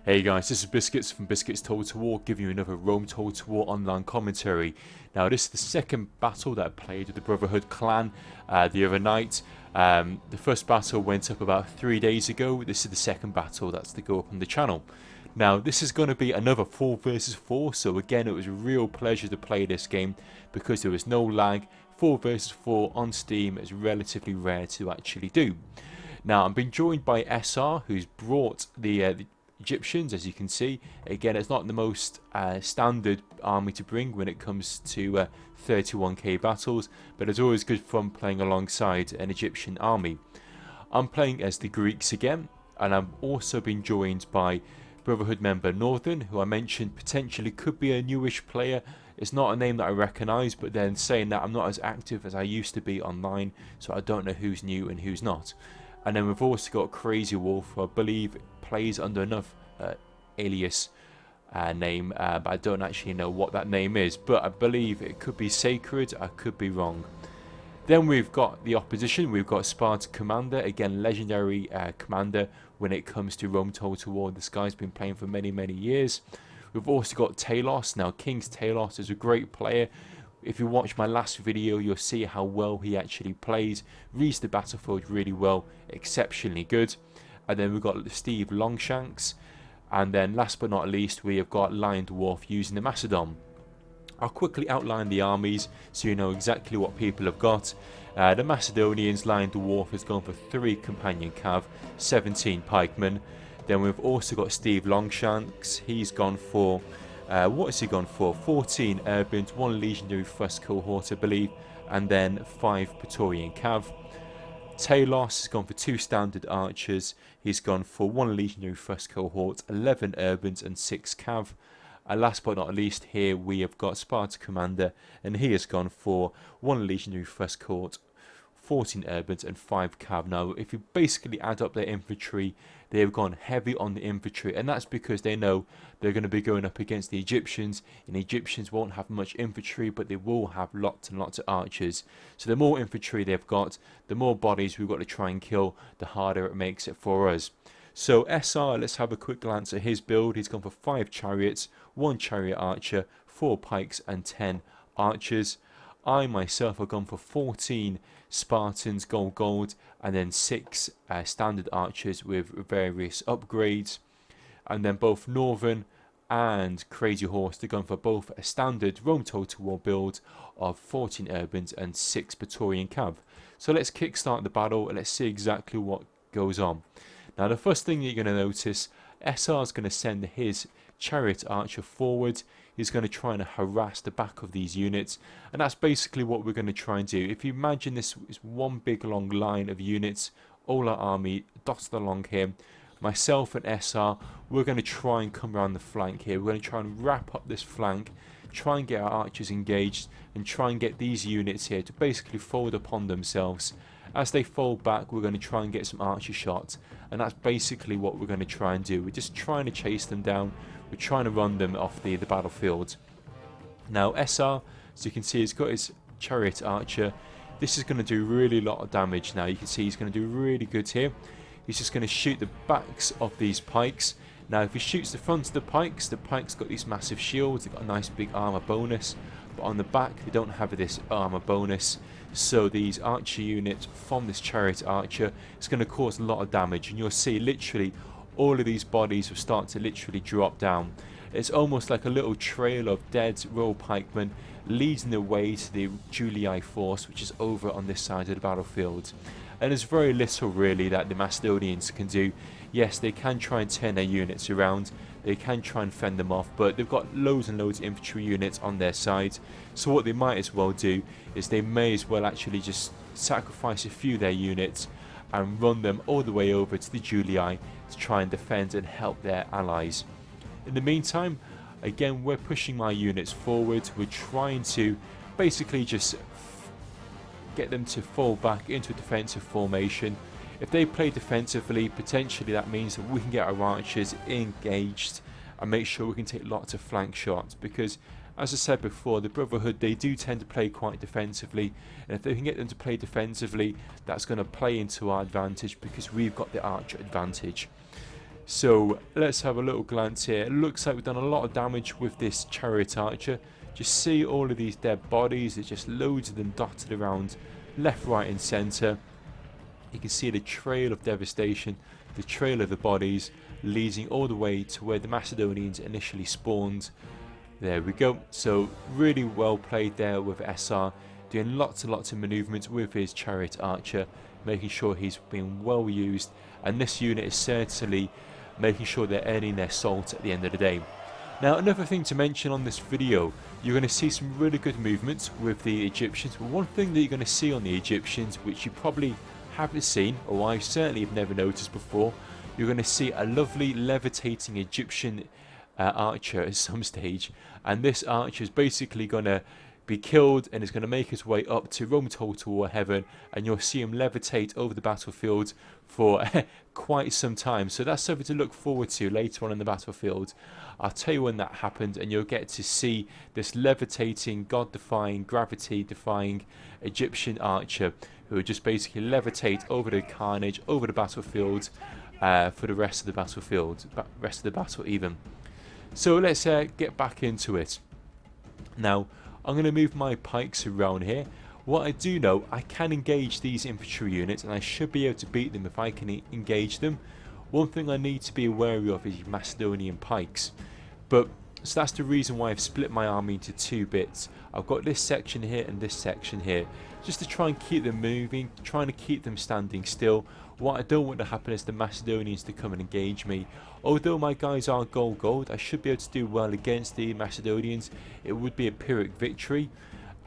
Hey guys, this is Biscuits from Biscuits Total War, giving you another Rome Total War online commentary. Now this is the second battle that I played with the Brotherhood clan the other night. The first battle went up about 3 days ago. This is the second battle that's to go up on the channel. Now this is going to be another 4 versus 4, so again it was a real pleasure to play this game because there was no lag. 4 versus 4 on Steam is relatively rare to actually do. Now I'm being joined by SR, who's brought the Egyptians, as you can see. Again, it's not the most standard army to bring when it comes to 31k battles, but it's always good fun playing alongside an Egyptian army. I'm playing as the Greeks again, and I'm also being joined by Brotherhood member Northern, who I mentioned potentially could be a newish player. It's not a name that I recognise, but then saying that, I'm not as active as I used to be online, so I don't know who's new and who's not. And then we've also got Crazy Wolf, who I believe plays under another alias name, but I don't actually know what that name is, but I believe it could be Sacred. I could be wrong. Then we've got the opposition. We've got Sparta Commander, again legendary commander when it comes to Rome Total War. This guy's been playing for many years. We've also got Talos. Now KING-TALOS is a great player. If you watch my last video, you'll see how well he actually plays. Reads the battlefield really well, exceptionally good. And then we've got Steve Longshanks. And then last but not least, we have got Lion Dwarf using the Macedon. I'll quickly outline the armies so you know exactly what people have got. The Macedonians, Lion Dwarf has gone for 3 companion cav, 17 pikemen. Then we've also got Steve Longshanks. He's gone for what has he gone for? 14 urbans, 1 legionary first cohort I believe, and then 5 Praetorian cav. Talos has gone for 2 standard archers. He's gone for 1 legionary first cohort, 11 urbans and 6 cav. And last but not least, here we have got Sparta Commander, and he has gone for 1 legionary first cohort, 14 urbans and 5 cav. Now if you basically add up their infantry, they've gone heavy on the infantry, and that's because they know they're going to be going up against the Egyptians, and the Egyptians won't have much infantry, but they will have lots and lots of archers. So the more infantry they've got, the more bodies we've got to try and kill, the harder it makes it for us. So SR, let's have a quick glance at his build. He's gone for 5 chariots, 1 chariot archer, 4 pikes and 10 archers. I myself have gone for 14 Spartans gold, and then 6 standard archers with various upgrades. And then both Northern and Crazy Horse, they're going for both a standard Rome Total War build of 14 urbans and 6 Praetorian cav. So let's kickstart the battle and let's see exactly what goes on. Now the first thing you're going to notice, SR is going to send his chariot archer forward. He's going to try and harass the back of these units, and that's basically what we're going to try and do. If you imagine this is one big long line of units, all our army dotted along here, myself and SR, we're going to try and come around the flank here. We're going to try and wrap up this flank, try and get our archers engaged, and try and get these units here to basically fold upon themselves. As they fold back, we're going to try and get some archer shots, and that's basically what we're going to try and do. We're just trying to chase them down. We're trying to run them off the battlefield. Now SR, as you can see, he's got his chariot archer. This is going to do really a lot of damage. Now you can see he's going to do really good here. He's just going to shoot the backs of these pikes. Now if he shoots the front of the pikes got these massive shields. They've got a nice big armor bonus, but on the back they don't have this armor bonus. So these archer units from this chariot archer, it's going to cause a lot of damage, and you'll see literally all of these bodies will start to literally drop down. It's almost like a little trail of dead Royal pikemen leading the way to the Julii force, which is over on this side of the battlefield. And there's very little really that the Macedonians can do. Yes, they can try and turn their units around, they can try and fend them off, but they've got loads and loads of infantry units on their side. So what they might as well do is they may as well actually just sacrifice a few of their units and run them all the way over to the Julii to try and defend and help their allies. In the meantime, again, we're pushing my units forward. We're trying to basically just get them to fall back into a defensive formation. If they play defensively, potentially that means that we can get our archers engaged and make sure we can take lots of flank shots, because as I said before, the Brotherhood, they do tend to play quite defensively, and if they can get them to play defensively, that's going to play into our advantage because we've got the archer advantage. So let's have a little glance here. It looks like we've done a lot of damage with this chariot archer. Just see all of these dead bodies. There's just loads of them dotted around left, right and centre. You can see the trail of devastation, the trail of the bodies, leading all the way to where the Macedonians initially spawned. There we go. So really well played there with SR, doing lots and lots of manoeuvrements with his chariot archer, making sure he's being well used, and this unit is certainly making sure they're earning their salt at the end of the day. Now, another thing to mention on this video, you're going to see some really good movements with the Egyptians, but one thing that you're going to see on the Egyptians, which you probably haven't seen, or I certainly have never noticed before, you're going to see a lovely levitating Egyptian archer at some stage, and this archer is basically going to be killed and is going to make his way up to Rome Total War Heaven, and you'll see him levitate over the battlefield for quite some time. So that's something to look forward to later on in the battlefield. I'll tell you when that happens, and you'll get to see this levitating, god-defying, gravity-defying Egyptian archer who will just basically levitate over the carnage, over the battlefield for the rest of the battlefield, rest of the battle even. So let's get back into it. Now, I'm going to move my pikes around here. What I do know, I can engage these infantry units, and I should be able to beat them if I can engage them. One thing I need to be wary of is Macedonian pikes. So that's the reason why I've split my army into two bits. I've got this section here and this section here, just to try and keep them moving, trying to keep them standing still. What I don't want to happen is the Macedonians to come and engage me. Although my guys are gold, I should be able to do well against the Macedonians. It would be a Pyrrhic victory,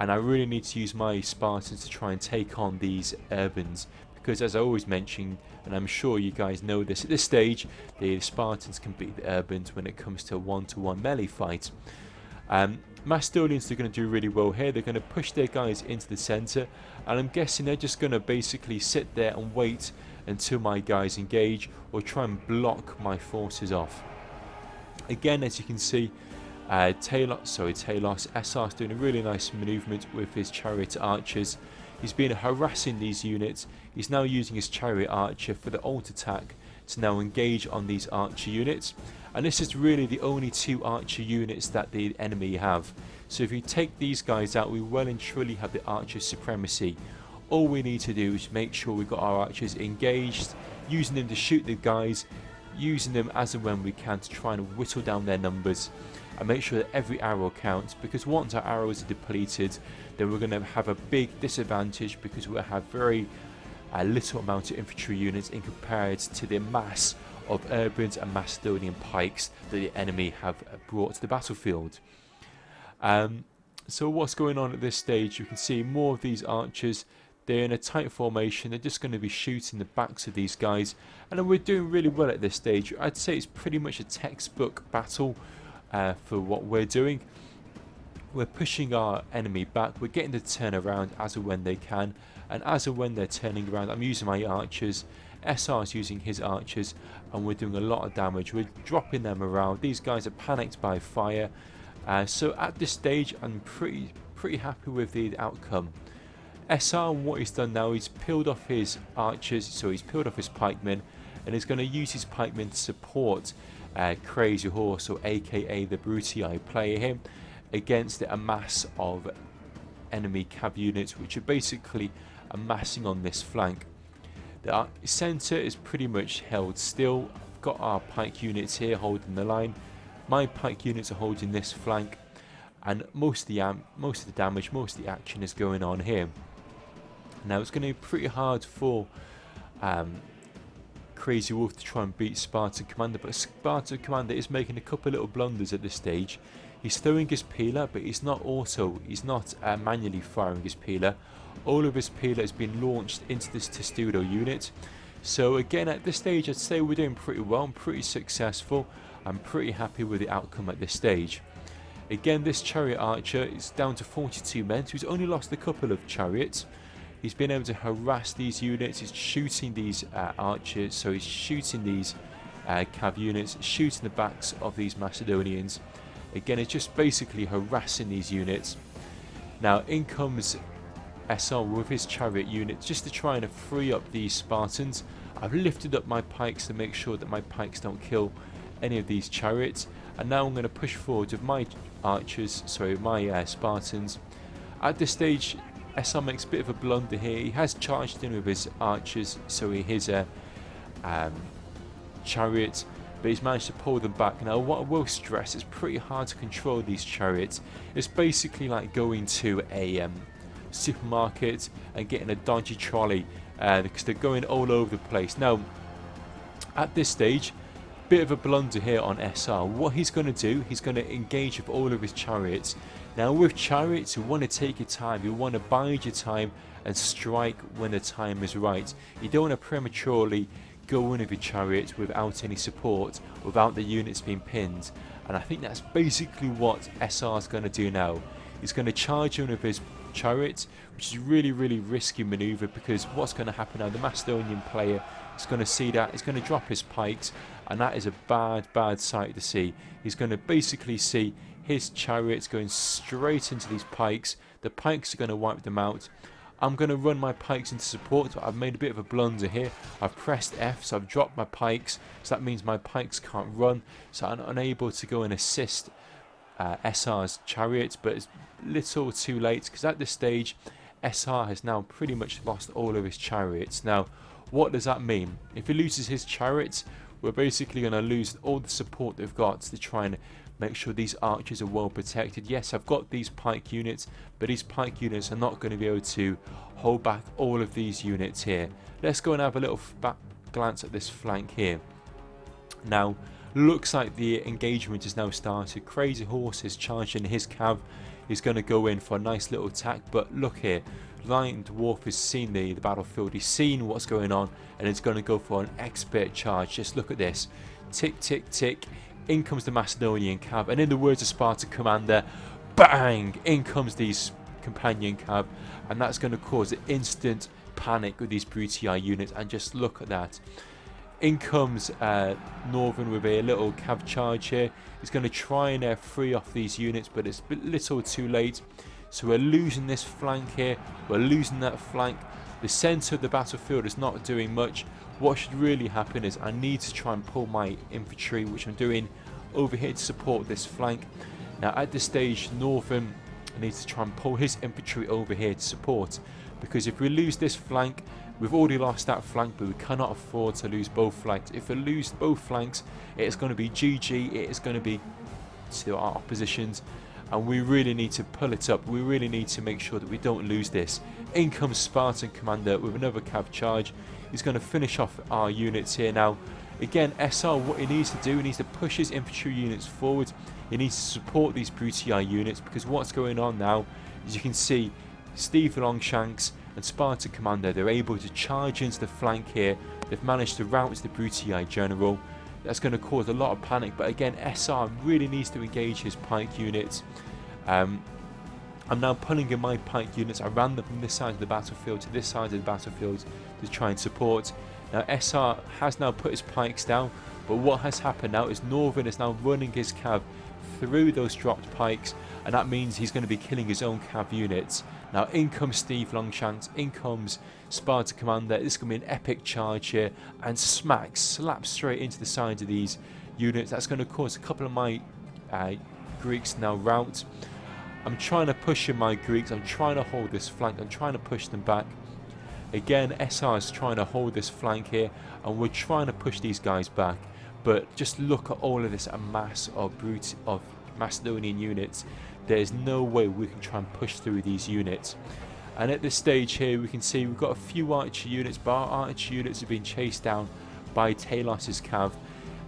and I really need to use my Spartans to try and take on these Urbans, because as I always mention, and I'm sure you guys know this at this stage, the Spartans can beat the Urbans when it comes to a one-to-one melee fight. Macedonians are going to do really well here. They're going to push their guys into the centre, and I'm guessing they're just going to basically sit there and wait until my guys engage, or try and block my forces off. Again, as you can see, Talos, SR is doing a really nice manoeuvement with his chariot archers. He's been harassing these units. He's now using his chariot archer for the ult attack to now engage on these archer units, and this is really the only two archer units that the enemy have. So if you take these guys out, we well and truly have the archer supremacy. All we need to do is make sure we've got our archers engaged, using them to shoot the guys, using them as and when we can to try and whittle down their numbers, and make sure that every arrow counts, because once our arrows are depleted, then we're going to have a big disadvantage, because we'll have very little amount of infantry units in comparison to the mass of Urbans and Macedonian pikes that the enemy have brought to the battlefield. So what's going on at this stage? You can see more of these archers. They're in a tight formation. They're just going to be shooting the backs of these guys, and we're doing really well at this stage. I'd say it's pretty much a textbook battle for what we're doing. We're pushing our enemy back. We're getting to turn around as and when they can, and as and when they're turning around, I'm using my archers. SR is using his archers, and we're doing a lot of damage. We're dropping them around. These guys are panicked by fire. So at this stage, I'm pretty happy with the outcome. SR, what he's done now, he's peeled off his archers, so he's peeled off his pikemen, and he's going to use his pikemen to support Crazy Horse, or aka the Brutii player him, against a mass of enemy cav units which are basically amassing on this flank. The centre is pretty much held still. I've got our pike units here holding the line. My pike units are holding this flank, and most of the damage, most of the action is going on here. Now it's going to be pretty hard for Crazy Wolf to try and beat Spartan Commander, but Spartan Commander is making a couple of little blunders at this stage. He's throwing his peeler, but he's not manually firing his peeler. All of his peeler has been launched into this Testudo unit. So again, at this stage, I'd say we're doing pretty well. I'm pretty successful. I'm pretty happy with the outcome at this stage. Again, this chariot archer is down to 42 men, so he's only lost a couple of chariots. He's been able to harass these units. He's shooting these archers, so he's shooting these cav units, shooting the backs of these Macedonians. Again, it's just basically harassing these units. Now, in comes SR with his chariot unit just to try and free up these Spartans. I've lifted up my pikes to make sure that my pikes don't kill any of these chariots, and now I'm going to push forward with my archers, sorry, my Spartans. At this stage, SR makes a bit of a blunder here. He has charged in with his archers, so his chariots, but he's managed to pull them back. Now, what I will stress, it's pretty hard to control these chariots. It's basically like going to a supermarket and getting a dodgy trolley, because they're going all over the place. Now, at this stage, bit of a blunder here on SR. What he's going to do, he's going to engage with all of his chariots. Now, with chariots, you want to take your time. You want to bide your time and strike when the time is right. You don't want to prematurely go in with your chariots without any support, without the units being pinned. And I think that's basically what SR is going to do now. He's going to charge in with his chariots, which is really, really risky maneuver, because what's going to happen now, the Macedonian player is going to see that, he's going to drop his pikes, and that is a bad, bad sight to see. He's going to basically see his chariots going straight into these pikes. The pikes are going to wipe them out. I'm going to run my pikes into support, but I've made a bit of a blunder here. I've pressed F, so I've dropped my pikes, so that means my pikes can't run, so I'm unable to go and assist SR's chariots, but it's little too late, because at this stage SR has now pretty much lost all of his chariots. Now, what does that mean? If he loses his chariots, we're basically going to lose all the support they've got to try and make sure these archers are well protected. Yes, I've got these pike units, but these pike units are not going to be able to hold back all of these units here. Let's go and have a little back glance at this flank here. Now, looks like the engagement has now started. Crazy Horse is charging his cav. He's going to go in for a nice little attack, but look here. Lion Dwarf has seen the battlefield. He's seen what's going on, and he's going to go for an expert charge. Just look at this. Tick, tick, tick. In comes the Macedonian cav, and in the words of Sparta Commander, bang! In comes these companion cav, and that's going to cause an instant panic with these Brutii units. And just look at that. In comes Northern with a little cav charge here. He's going to try and free off these units, but it's a little too late. So we're losing this flank here. We're losing that flank. The centre of the battlefield is not doing much. What should really happen is I need to try and pull my infantry, which I'm doing over here to support this flank. Now, at this stage, Northern needs to try and pull his infantry over here to support, because if we lose this flank, we've already lost that flank, but we cannot afford to lose both flanks. If we lose both flanks, it's going to be GG. It is going to be to our oppositions, and we really need to pull it up. We really need to make sure that we don't lose this. In comes Spartan Commander with another cav charge. He's going to finish off our units here now. Again, SR, what he needs to do, he needs to push his infantry units forward. He needs to support these Brutii units, because what's going on now, as you can see, Steve Longshanks and Sparta Commander, they're able to charge into the flank here. They've managed to rout the Brutii general. That's going to cause a lot of panic, but again, SR really needs to engage his pike units. I'm now pulling in my pike units. I ran them from this side of the battlefield to this side of the battlefield to try and support. Now, SR has now put his pikes down, but what has happened now is Northern is now running his cav through those dropped pikes, and that means he's going to be killing his own cav units. Now, in comes Steve Longshanks, in comes Sparta Commander. This is going to be an epic charge here, and slaps straight into the sides of these units. That's going to cause a couple of my Greeks now rout. I'm trying to push in my Greeks. I'm trying to hold this flank. I'm trying to push them back. Again, SR is trying to hold this flank here, and we're trying to push these guys back. But just look at all of this, a mass of Macedonian units. There's no way we can try and push through these units. And at this stage here, we can see we've got a few archer units, but our archer units have been chased down by Talos's cav.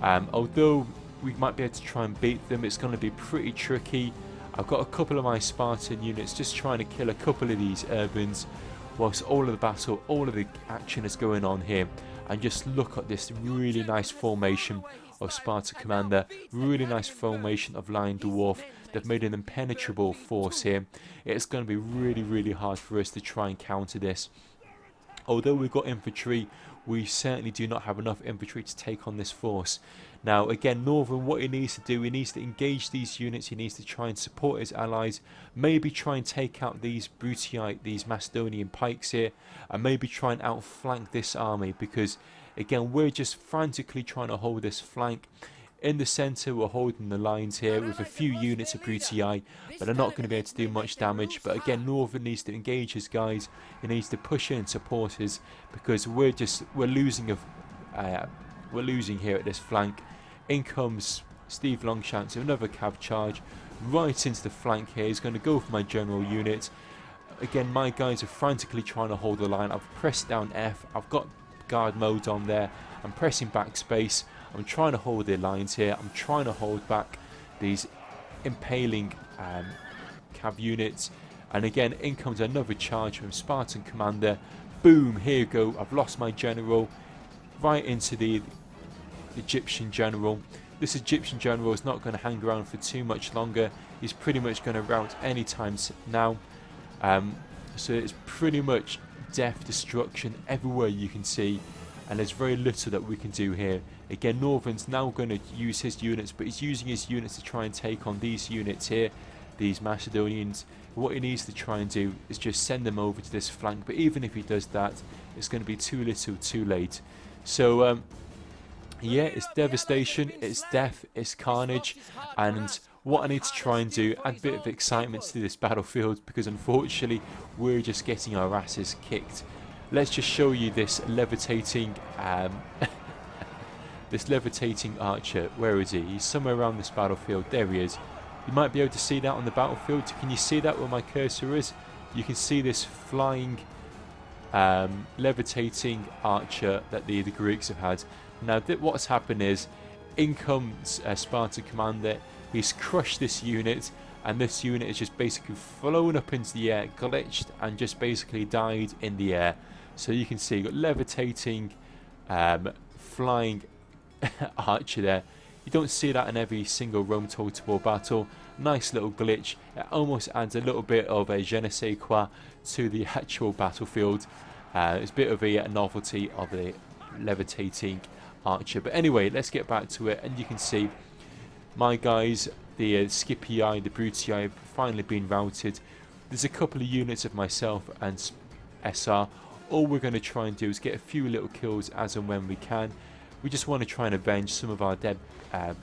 Although we might be able to try and beat them, it's going to be pretty tricky. I've got a couple of my Spartan units just trying to kill a couple of these urbans, whilst all of the battle, all of the action is going on here. And just look at this really nice formation of Sparta Commander, really nice formation of Lion Dwarf. They've made an impenetrable force here. It's going to be really, really hard for us to try and counter this. Although we've got infantry, we certainly do not have enough infantry to take on this force. Now, again, Northern, what he needs to do, he needs to engage these units. He needs to try and support his allies. Maybe try and take out these Brutii, these Macedonian pikes here, and maybe try and outflank this army, because Again, we're just frantically trying to hold this flank. In the centre, we're holding the lines here with a few units of Brutii, but they're not going to be able to do much damage. But again, Northern needs to engage his guys. He needs to push in and support us, because we're losing here at this flank. In comes Steve Longshanks with another cav charge right into the flank here. He's going to go for my general unit. Again, my guys are frantically trying to hold the line. I've pressed down F. I've got guard mode on there. I'm pressing backspace. I'm trying to hold their lines here. I'm trying to hold back these impaling cav units. And again, in comes another charge from Spartan Commander. Boom, here you go. I've lost my general right into the Egyptian general. This Egyptian general is not going to hang around for too much longer. He's pretty much going to rout any time now. So it's pretty much death, destruction everywhere you can see, and there's very little that we can do here. Again, Northern's now going to use his units, but he's using his units to try and take on these units here, these Macedonians. What he needs to try and do is just send them over to this flank, but even if he does that, it's going to be too little too late. So yeah, it's devastation, it's death, it's carnage, and what I need to try and do, add a bit of excitement to this battlefield, because unfortunately we're just getting our asses kicked. Let's just show you this levitating this levitating archer. Where is he? He's somewhere around this battlefield. There he is. You might be able to see that on the battlefield. Can you see that where my cursor is? You can see this flying levitating archer that the Greeks have had. Now what's happened is, in comes Spartan Commander. He's crushed this unit, and this unit is just basically flown up into the air, glitched, and just basically died in the air. So you can see, you've got levitating flying archer there. You don't see that in every single Rome Total War battle. Nice little glitch. It almost adds a little bit of a je ne sais quoi to the actual battlefield. It's a bit of a novelty of the levitating archer. But anyway, let's get back to it, and you can see my guys, the Scipii, the Brutii, have finally been routed. There's a couple of units of myself and SR. All we're going to try and do is get a few little kills as and when we can. We just want to try and avenge some of our dead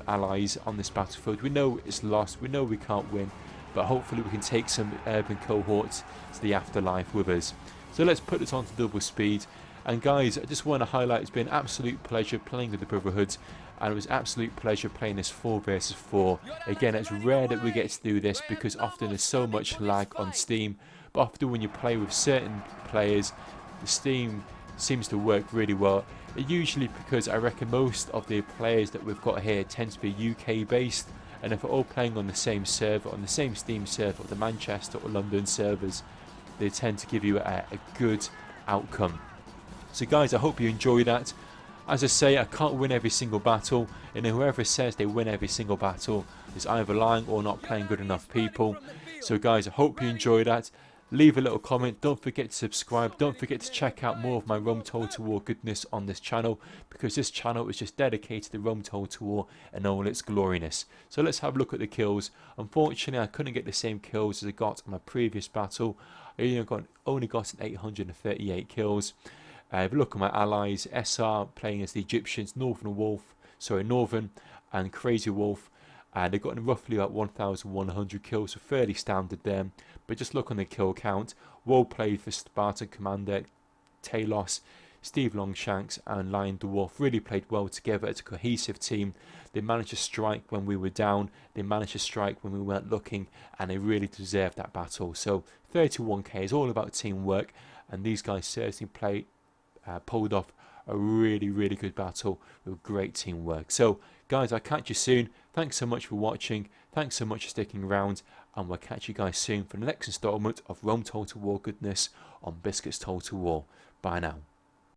allies on this battlefield. We know it's lost, we know we can't win, but hopefully we can take some urban cohorts to the afterlife with us. So let's put this on to double speed. And guys, I just want to highlight, it's been an absolute pleasure playing with the Brotherhood, and it was an absolute pleasure playing this 4 versus 4. Again, it's rare that we get to do this, because often there's so much lag on Steam, but often when you play with certain players, the Steam seems to work really well. Usually because I reckon most of the players that we've got here tend to be UK based, and if we're all playing on the same server, on the same Steam server, the Manchester or London servers, they tend to give you a good outcome. So guys, I hope you enjoy that. As I say, I can't win every single battle, and whoever says they win every single battle is either lying or not playing good enough people. So guys, I hope you enjoy that. Leave a little comment, don't forget to subscribe, don't forget to check out more of my Rome Total War goodness on this channel, because this channel is just dedicated to Rome Total War and all its gloriness. So let's have a look at the kills. Unfortunately, I couldn't get the same kills as I got on my previous battle. I only got 838 kills. If you look at my allies, SR playing as the Egyptians, Northern and Crazy Wolf, and they've gotten roughly about 1,100 kills, so fairly standard there. But just look on the kill count. Well played for Spartan Commander, KING-TALOS, Steve Longshanks and Lion Dwarf. Really played well together as a cohesive team. They managed to strike when we were down, they managed to strike when we weren't looking, and they really deserved that battle. So 31k is all about teamwork, and these guys certainly pulled off a really good battle with great teamwork. So guys, I'll catch you soon. Thanks so much for watching, thanks so much for sticking around, and we'll catch you guys soon for the next installment of Rome Total War goodness on Biscuits Total War. Bye now.